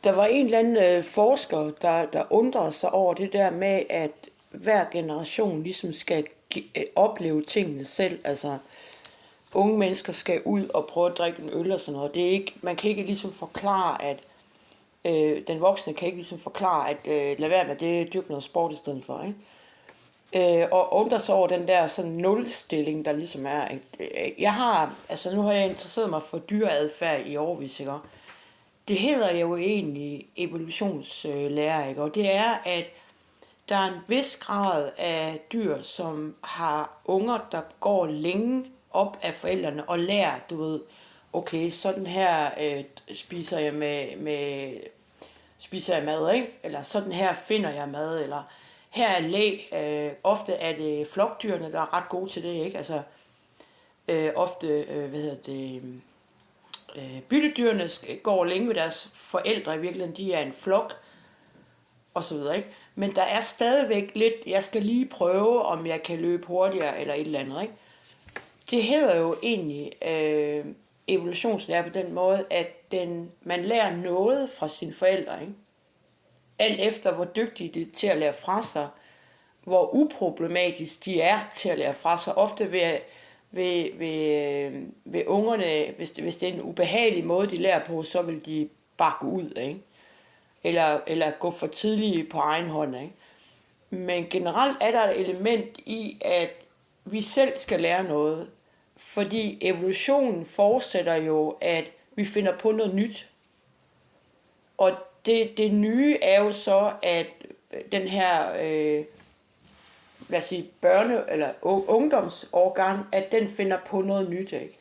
Der var en eller anden forsker, der undrede sig over det der med, at hver generation ligesom skal opleve tingene selv. Altså, unge mennesker skal ud og prøve at drikke en øl og sådan noget. Det er ikke, man kan ikke ligesom forklare, at den voksne kan ikke ligesom forklare, at lad være med det, dyrke noget sport i stedet for, ikke? Og undre sig over den der sådan nulstilling, der ligesom er. Nu har jeg interesseret mig for dyreadfærd i årevis, ikke? Det hedder jo egentlig evolutionslære, ikke? Og det er, at der er en vis grad af dyr, som har unger, der går længe op af forældrene og lærer, du ved, okay, sådan her spiser jeg mad, ikke? Eller sådan her finder jeg mad, eller her er læ. Ofte er det flokdyrene, der er ret gode til det, ikke? Altså, ofte, byttedyrene går længe med deres forældre, i virkeligheden, de er en flok, og så videre, ikke? Men der er stadigvæk lidt, jeg skal lige prøve, om jeg kan løbe hurtigere, eller et eller andet, ikke? Det hedder jo egentlig evolutionslære på den måde, at man lærer noget fra sine forældre, ikke? Alt efter, hvor dygtige de er til at lære fra sig, hvor uproblematisk de er til at lære fra sig. Ofte ved ungerne, hvis det er en ubehagelig måde, de lærer på, så vil de bare gå ud, ikke? Eller gå for tidligt på egen hånd, ikke? Men generelt er der et element i, at vi selv skal lære noget, fordi evolutionen forudsætter jo, at vi finder på noget nyt. Og det nye er jo så, at den her lad os sige, eller ungdomsårgang, at den finder på noget nyt, ikke?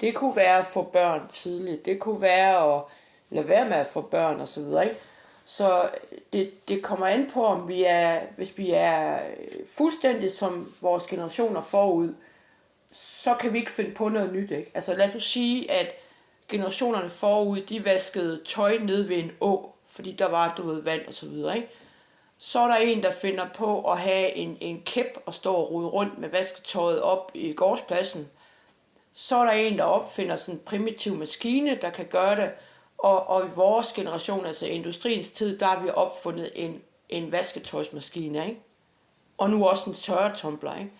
Det kunne være at få børn tidligt, det kunne være at lade være med at få børn og så videre, ikke? Så det kommer an på, om hvis vi er fuldstændig som vores generationer forud, så kan vi ikke finde på noget nyt, ikke? Altså lad os sige, at generationerne forud, de vaskede tøj ned ved en å, fordi der var, vand og så videre, ikke? Så er der en, der finder på at have en kæp og stå og rode rundt med vasketøjet op i gårdspladsen. Så er der en, der opfinder sådan en primitiv maskine, der kan gøre det. Og i vores generation, altså industriens tid, der har vi opfundet en vasketøjsmaskine, ikke? Og nu også en tørretumbler, ikke?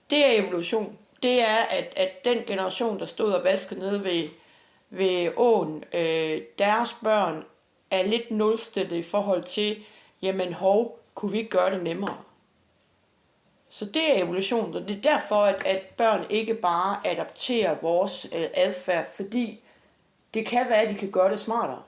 Det er evolution. Det er, at den generation, der stod og vaskede nede ved åen, deres børn er lidt nulstillet i forhold til, jamen kunne vi ikke gøre det nemmere? Så det er evolution, og det er derfor, at børn ikke bare adapterer vores adfærd, fordi det kan være, at de kan gøre det smartere.